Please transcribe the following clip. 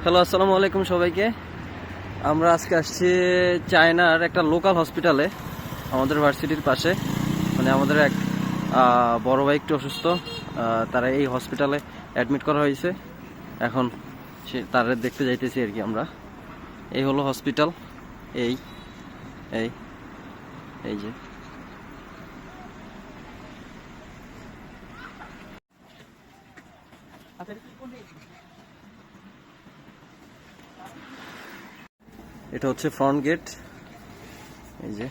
Hello, আসসালামু আলাইকুম সবাইকে। আমরা আজকে আসছি চায়নার একটা লোকাল হসপিটালে, আমাদের ভার্সিটির পাশে। মানে আমাদের এক বড় ভাই একটু অসুস্থ, তারা এই হসপিটালে অ্যাডমিট করা হয়েছে। এখন তারা দেখতে যাইতেছি আর কি আমরা। এই হলো হসপিটাল, এই এই এই যে এটা হচ্ছে ফ্রন্ট গেট। এই যে